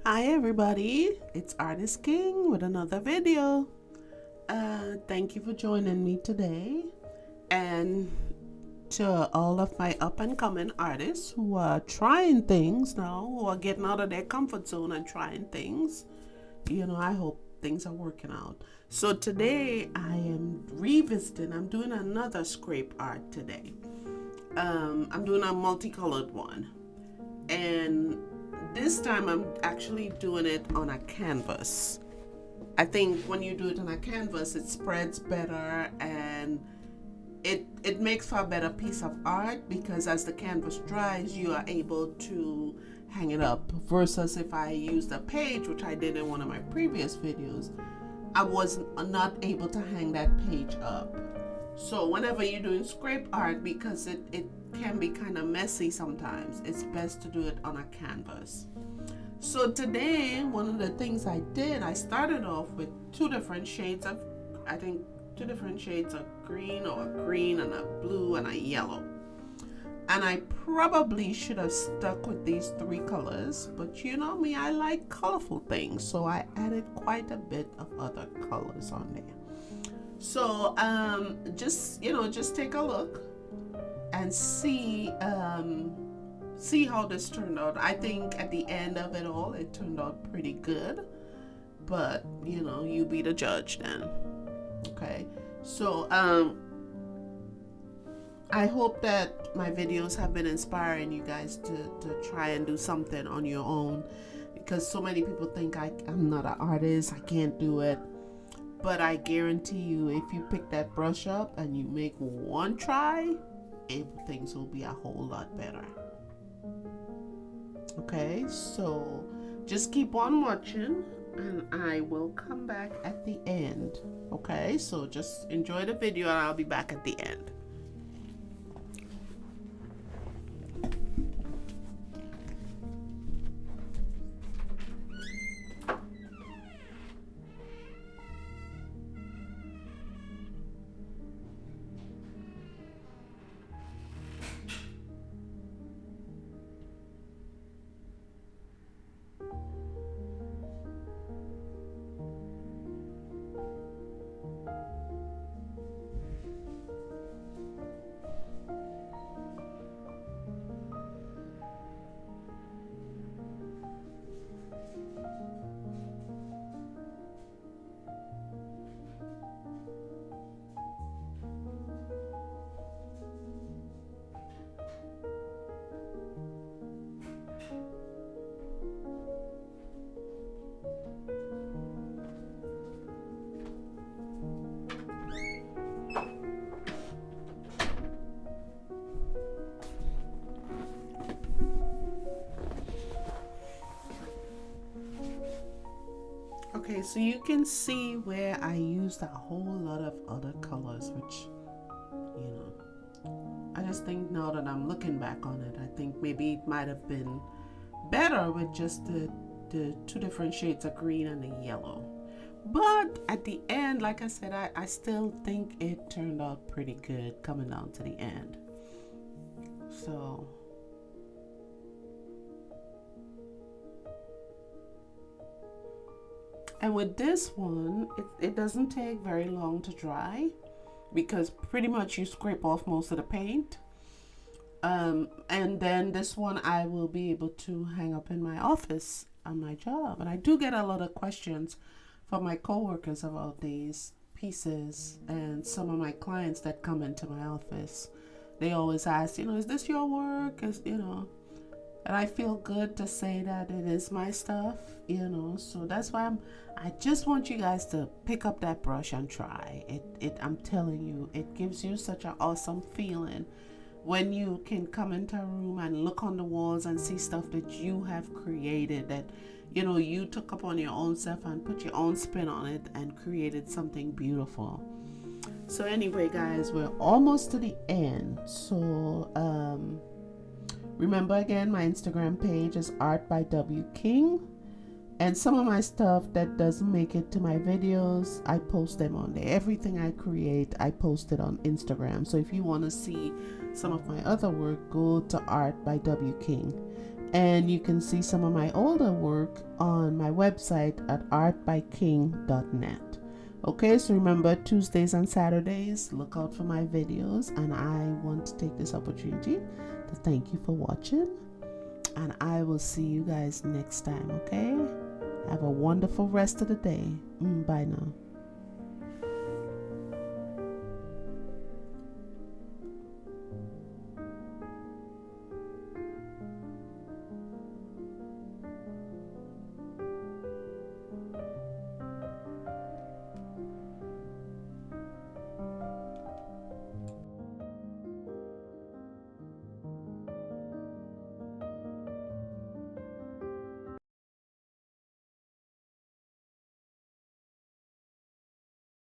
Hi everybody, it's Artist King with another video. Thank you for joining me today, and to all of my up and coming artists who are trying things now, who are getting out of their comfort zone and trying things. I hope things are working out. So today I am revisiting, I'm doing another scrape art today. I'm doing a multicolored one, and this time I'm actually doing it on a canvas. I think when you do it on a canvas, it spreads better, and it makes for a better piece of art, because as the canvas dries, you are able to hang it up, versus if I used a page, which I did in one of my previous videos, I was not able to hang that page up. So whenever you're doing scrape art, because it can be kind of messy sometimes, it's best to do it on a canvas. So today, one of the things I did, I started off with two different shades of green, or a green and a blue and a yellow. And I probably should have stuck with these three colors, but you know me, I like colorful things, so I added quite a bit of other colors on there. So just take a look and see how this turned out. I think at the end of it all, it turned out pretty good, but you be the judge then. Okay, so I hope that my videos have been inspiring you guys to try and do something on your own, because so many people think I'm not an artist, I can't do it. But I guarantee you, if you pick that brush up and you make one try, things will be a whole lot better. Okay, so just keep on watching, and I will come back at the end. Okay, so just enjoy the video, and I'll be back at the end. Okay, so you can see where I used a whole lot of other colors, which, I just think now that I'm looking back on it, I think maybe it might have been better with just the two different shades of green and the yellow. But at the end, like I said, I still think it turned out pretty good coming down to the end. So and with this one, it doesn't take very long to dry, because pretty much you scrape off most of the paint. And then this one I will be able to hang up in my office on my job. And I do get a lot of questions from my coworkers about these pieces, and some of my clients that come into my office. They always ask, is this your work? And I feel good to say that it is my stuff, so that's why I just want you guys to pick up that brush and try it. I'm telling you, it gives you such an awesome feeling when you can come into a room and look on the walls and see stuff that you have created, that you took upon your own self and put your own spin on it and created something beautiful. So anyway, guys, we're almost to the end. So remember, again, my Instagram page is Art by W King, and some of my stuff that doesn't make it to my videos, I post them on there. Everything I create, I post it on Instagram. So if you want to see some of my other work, go to Art by W King. And you can see some of my older work on my website at artbyking.net. Okay, so remember, Tuesdays and Saturdays, look out for my videos. And I want to take this opportunity to thank you for watching. And I will see you guys next time, okay? Have a wonderful rest of the day. Bye now.